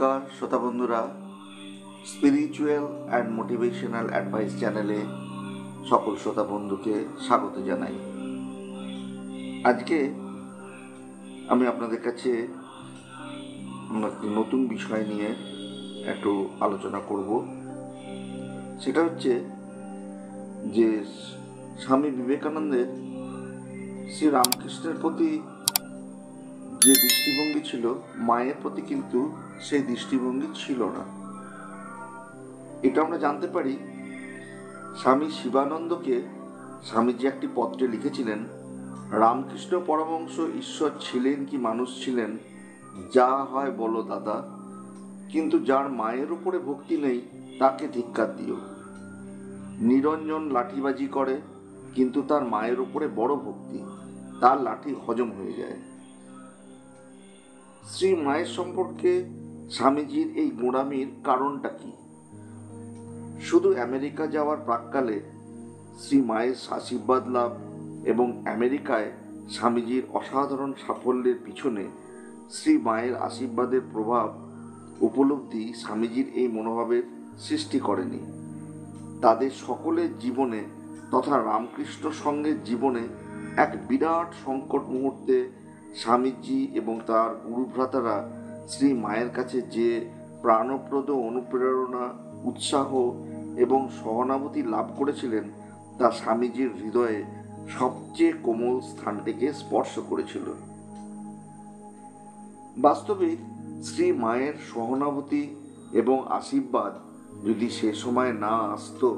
নমস্কার শ্রোতা বন্ধুরা, স্পিরিচুয়াল অ্যান্ড মোটিভেশনাল অ্যাডভাইস চ্যানেলে সকল শ্রোতা বন্ধুকে স্বাগত জানাই। আজকে আমি আপনাদের কাছে একটি নতুন বিষয় নিয়ে একটু আলোচনা করব। সেটা হচ্ছে যে স্বামী বিবেকানন্দের শ্রী রামকৃষ্ণের প্রতি যে দৃষ্টিভঙ্গি ছিল, মায়ের প্রতি কিন্তু সেই দৃষ্টিভঙ্গি ছিল না। এটা আমরা জানতে পারি স্বামী শিবানন্দকে স্বামীজি একটি পত্রে লিখেছিলেন, রামকৃষ্ণ পরমহংস ঈশ্বর ছিলেন কি মানুষ ছিলেন, যা হয় বলো দাদা, কিন্তু যার মায়ের উপরে ভক্তি নেই তাকে ধিক্কার দিও। নিরঞ্জন লাঠিবাজি করে, কিন্তু তার মায়ের উপরে বড় ভক্তি, তার লাঠি হজম হয়ে যায়। শ্রী মায়ের সম্পর্কে স্বামীজির এই গোঁড়ামির কারণটা কি? শুধু আমেরিকা যাওয়ার প্রাক্কালে শ্রী মায়ের আশীর্বাদ লাভ এবং আমেরিকায় স্বামীজির অসাধারণ সাফল্যের পিছনে শ্রী মায়ের আশীর্বাদের প্রভাব উপলব্ধি স্বামীজির এই মনোভাবের সৃষ্টি করেনি। তাদের সকলের জীবনে তথা রামকৃষ্ণ সংঘের জীবনে এক বিরাট সংকট মুহূর্তে স্বামীজি এবং তার গুরুভ্রাতারা শ্রী মায়ের কাছে যে প্রাণপ্রদ অনুপ্রেরণা, উৎসাহ এবং সহানুভূতি লাভ করেছিলেন তা স্বামীজির হৃদয়ে সবচেয়ে কোমল স্থানটিকে স্পর্শ করেছিল। বাস্তবিক শ্রী মায়ের সহানুভূতি এবং আশীর্বাদ যদি সে সময় না আসতো,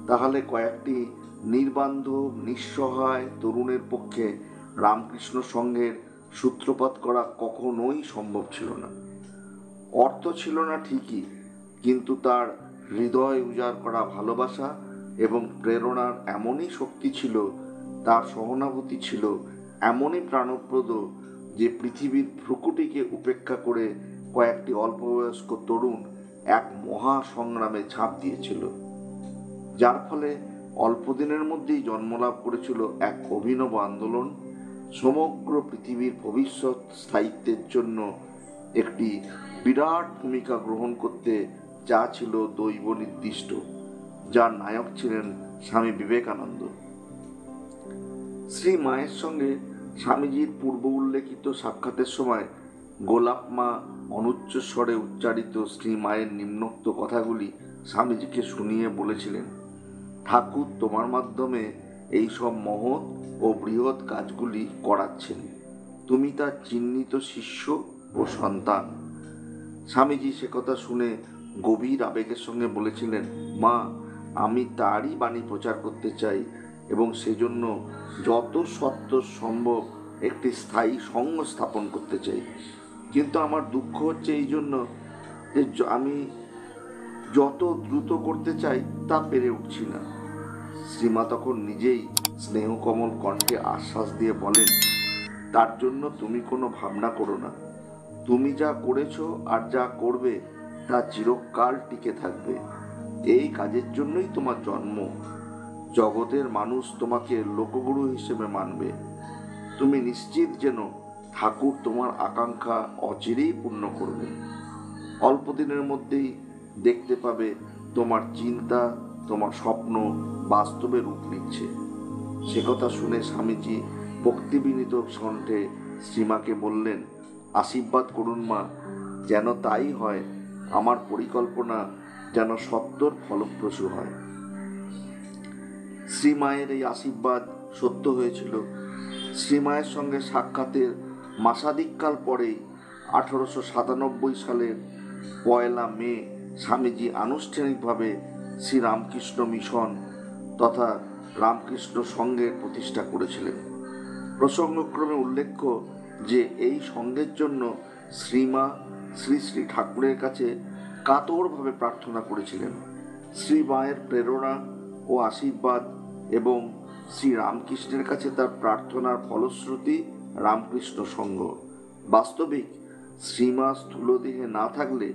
তাহলে কয়েকটি নির্বান্ধব নিঃসহায় তরুণের পক্ষে রামকৃষ্ণ সংঘের সূত্রপাত করা কখনোই সম্ভব ছিল না। অর্থ ছিল না ঠিকই, কিন্তু তার হৃদয় উজাড় করা ভালোবাসা এবং প্রেরণার এমনই শক্তি ছিল, তার সহানুভূতি ছিল এমনই প্রাণপ্রদ যে পৃথিবীর ভ্রুকুটিকে উপেক্ষা করে কয়েকটি অল্পবয়স্ক তরুণ এক মহা সংগ্রামে ঝাঁপ দিয়েছিল, যার ফলে অল্পদিনের মধ্যেই জন্মলাভ করেছিল এক অভিনব আন্দোলন, সমগ্র পৃথিবীর ভবিষ্যৎ স্থায়িত্বের জন্য একটি বিরাট ভূমিকা গ্রহণ করতে যা ছিল দৈব নির্দিষ্ট, যার নায়ক ছিলেন স্বামী বিবেকানন্দ। শ্রী মায়ের সঙ্গে স্বামীজির পূর্ব উল্লেখিত সাক্ষাতের সময় গোলাপ মা অনুচ্চ স্বরে উচ্চারিত শ্রী মায়ের নিম্নোক্ত কথাগুলি স্বামীজিকে শুনিয়ে বলেছিলেন, ঠাকুর তোমার মাধ্যমে এই সব মহৎ ও বৃহৎ কাজগুলি করাচ্ছেন, তুমি তার চিহ্নিত শিষ্য ও সন্তান। স্বামীজি সে কথা শুনে গভীর আবেগের সঙ্গে বলেছিলেন, মা, আমি তারই বাণী প্রচার করতে চাই এবং সেজন্য যত সত্য সম্ভব একটি স্থায়ী সঙ্গ স্থাপন করতে চাই। কিন্তু আমার দুঃখ হচ্ছে এই জন্য যে আমি যত দ্রুত করতে চাই তা পেরে উঠছি না। শ্রীমা তখন নিজেই স্নেহকমল কণ্ঠে আশ্বাস দিয়ে বলেন, তার জন্য তুমি কোনো ভাবনা করো না। তুমি যা করেছো আর যা করবে তা চিরকাল টিকে থাকবে। এই কাজের জন্যই তোমার জন্ম। জগতের মানুষ তোমাকে লোকগুরু হিসেবে মানবে। তুমি নিশ্চিত যেন ঠাকুর তোমার আকাঙ্ক্ষা অচিরেই পূর্ণ করবে। অল্প দিনের মধ্যেই দেখতে পাবে তোমার চিন্তা, তোমার স্বপ্ন বাস্তবে রূপ নিচ্ছে। সে কথা শুনে স্বামীজি ভক্তিবিনীত কণ্ঠে শ্রীমাকে বললেন, আশীর্বাদ করুন মা, যেন তাই হয়। আমার পরিকল্পনা যেন সত্তর ফলপ্রসূ হয়। শ্রীমায়ের এই আশীর্বাদ সত্য হয়েছিল। শ্রীমায়ের সঙ্গে সাক্ষাতের মাসাধিককাল পরেই 1897 সালের 1 মে স্বামীজি আনুষ্ঠানিকভাবে শ্রী রামকৃষ্ণ মিশন তথা রামকৃষ্ণ সংঘের প্রতিষ্ঠা করেছিলেন। প্রসঙ্গক্রমে উল্লেখ্য যে এই সংঘের জন্য শ্রীমা শ্রী শ্রী ঠাকুরের কাছে কাতরভাবে প্রার্থনা করেছিলেন। শ্রী মায়ের প্রেরণা ও আশীর্বাদ এবং শ্রী রামকৃষ্ণের কাছে তার প্রার্থনার ফলশ্রুতি রামকৃষ্ণ সংঘ। বাস্তবিক শ্রীমা স্থূলদেহে না থাকলে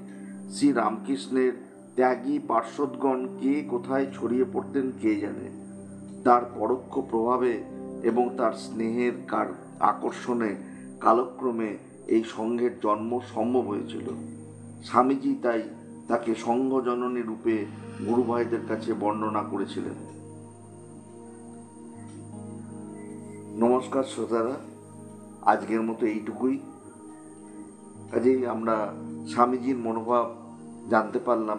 শ্রী রামকৃষ্ণের ত্যাগী পার্শ্বদগণ কে কোথায় ছড়িয়ে পড়তেন কে জানে। তার পরোক্ষ প্রভাবে এবং তার স্নেহের আকর্ষণে কালক্রমে এই সংঘের জন্ম সম্ভব হয়েছিল। স্বামীজি তাই তাকে সংঘজননী রূপে গুরুভাইদের কাছে বর্ণনা করেছিলেন। নমস্কার শ্রোতারা, আজকের মতো এইটুকুই। কাজেই আমরা স্বামীজির মনোভাব জানতে পারলাম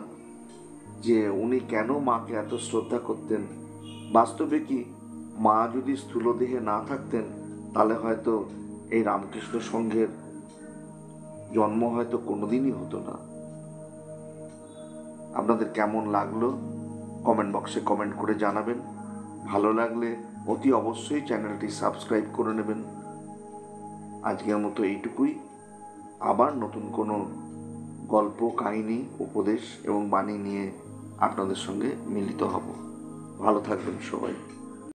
যে উনি কেন মাকে এত শ্রদ্ধা করতেন। বাস্তবে কি মা যদি স্থূলদেহে না থাকতেন তাহলে হয়তো এই রামকৃষ্ণ সংঘের জন্ম হয়তো কোনোদিনই হতো না। আপনাদের কেমন লাগলো কমেন্ট বক্সে কমেন্ট করে জানাবেন। ভালো লাগলে অতি অবশ্যই চ্যানেলটি সাবস্ক্রাইব করে নেবেন। আজকের মতো এইটুকুই। আবার নতুন কোনো গল্প, কাহিনী, উপদেশ এবং বাণী নিয়ে আপনাদের সঙ্গে মিলিত হব। ভালো থাকবেন সবাই।